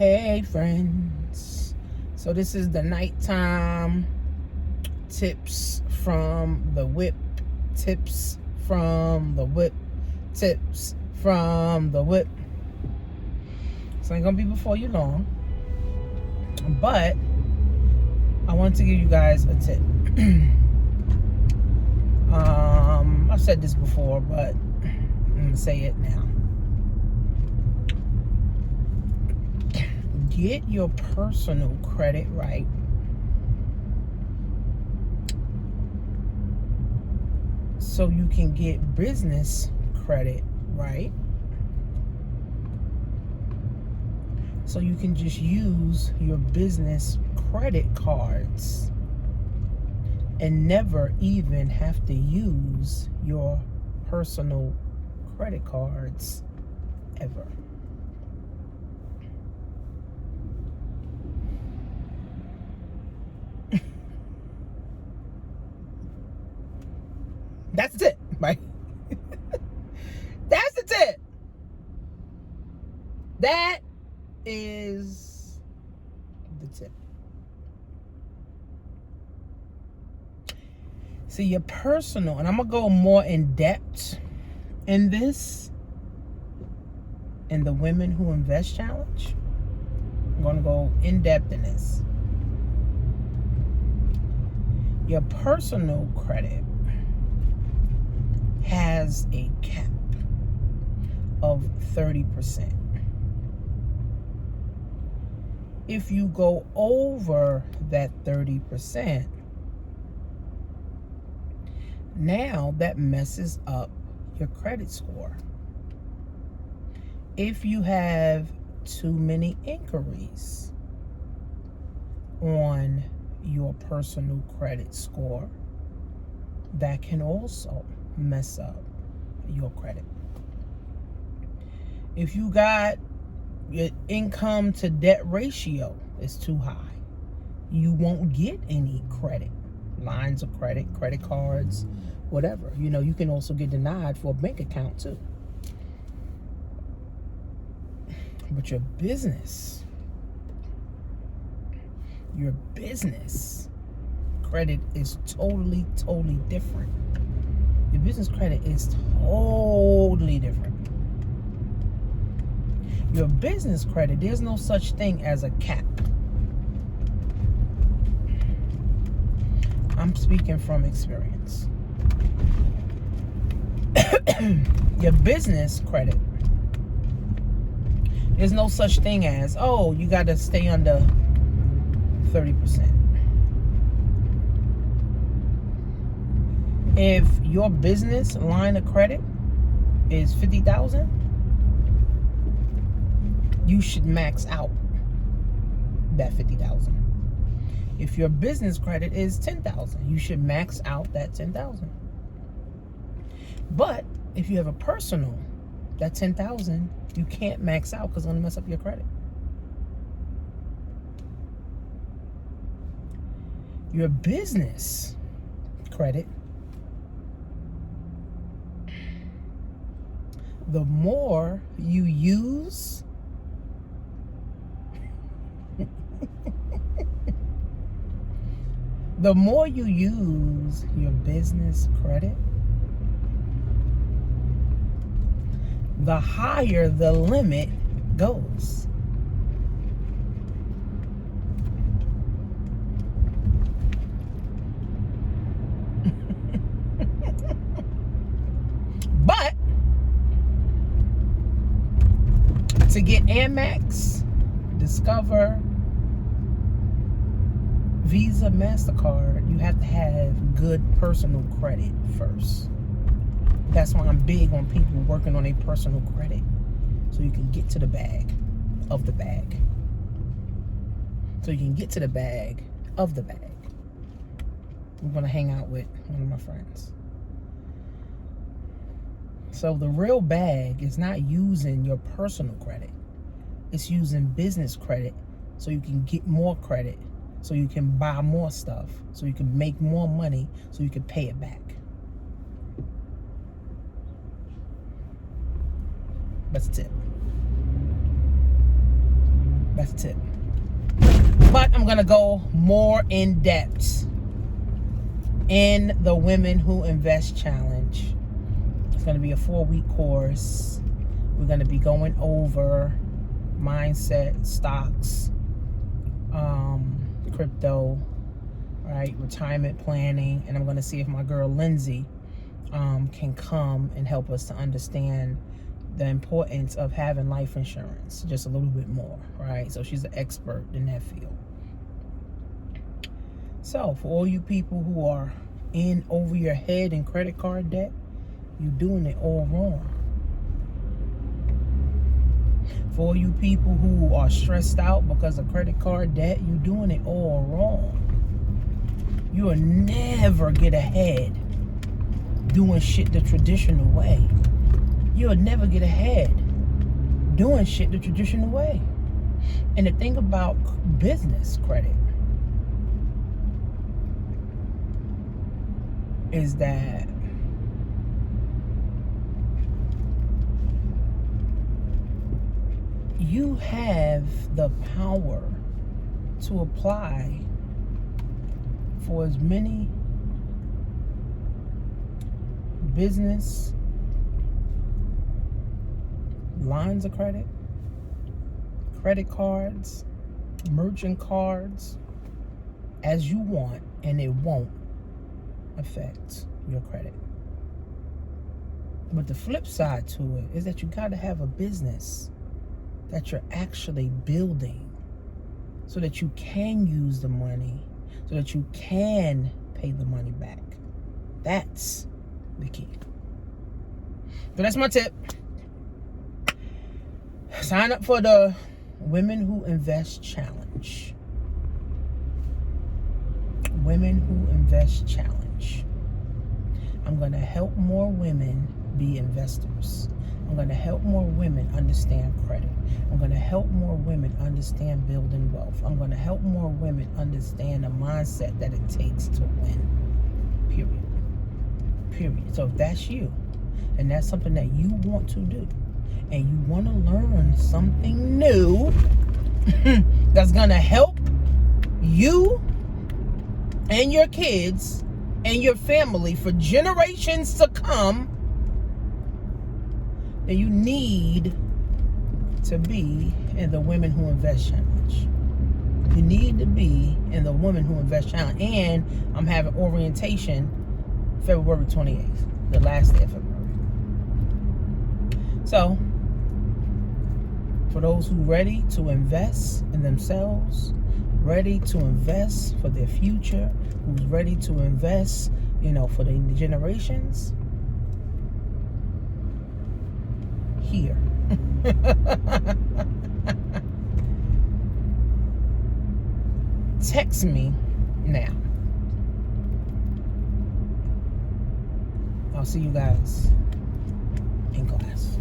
Hey friends, so this is the nighttime tips from the whip, tips from the whip, tips from the whip. It's not gonna be before you long, but I want to give you guys a tip. I've said this before, but I'm gonna say it now. Get your personal credit right. So you can get business credit right. So you can just use your business credit cards and never even have to use your personal credit cards ever. That's the tip, right? That's the tip. That is the tip. See, your personal, and I'm going to go more in depth in this, in the Women Who Invest Challenge. I'm going to go in depth in this. Your personal credit has a cap of 30%. If you go over that 30%, now that messes up your credit score. If you have too many inquiries on your personal credit score, that can also mess up your credit. If you got your income to debt ratio is too high, you won't get any credit, lines of credit, credit cards, whatever. You can also get denied for a bank account too. But your business credit is totally different. Your business credit is totally different. Your business credit, there's no such thing as a cap. I'm speaking from experience. Your business credit, there's no such thing as, oh, you got to stay under 30%. If your business line of credit is $50,000, you should max out that $50,000. If your business credit is $10,000, you should max out that $10,000. But if you have a personal, that $10,000, you can't max out because it's going to mess up your credit. Your business credit, the more you use, the more you use your business credit, the higher the limit goes. But to get Amex, Discover, Visa, MasterCard, you have to have good personal credit first. That's why I'm big on people working on a personal credit, so you can get to the bag of the bag. So you can get to the bag of the bag. I'm going to hang out with one of my friends. So the real bag is not using your personal credit. It's using business credit so you can get more credit, so you can buy more stuff, so you can make more money, so you can pay it back. That's a tip. That's a tip. But I'm going to go more in depth in the Women Who Invest Challenge. It's going to be a 4-week course. We're going to be going over mindset, stocks, crypto, right, retirement planning, and I'm going to see if my girl Lindsay can come and help us to understand the importance of having life insurance just a little bit more, right? So she's an expert in that field. So for all you people who are in over your head in credit card debt, you're doing it all wrong. For all you people who are stressed out because of credit card debt, you're doing it all wrong. You'll never get ahead doing shit the traditional way. You'll never get ahead doing shit the traditional way. And the thing about business credit is that you have the power to apply for as many business lines of credit, credit cards, merchant cards as you want, and it won't affect your credit. But the flip side to it is that you got to have a business that you're actually building so that you can use the money, so that you can pay the money back. That's the key. So that's my tip. Sign up for the Women Who Invest Challenge. Women Who Invest Challenge. I'm going to help more women be investors. I'm going to help more women understand credit. I'm going to help more women understand building wealth. I'm going to help more women understand the mindset that it takes to win. Period. So if that's you, and that's something that you want to do, and you want to learn something new that's going to help you and your kids and your family for generations to come, then you need to be in the Women Who Invest Challenge. You need to be in the Women Who Invest Challenge. And I'm having orientation February 28th, the last day of February. So, for those who are ready to invest in themselves, ready to invest for their future, who's ready to invest, for the generations, here. Text me now. I'll see you guys in class.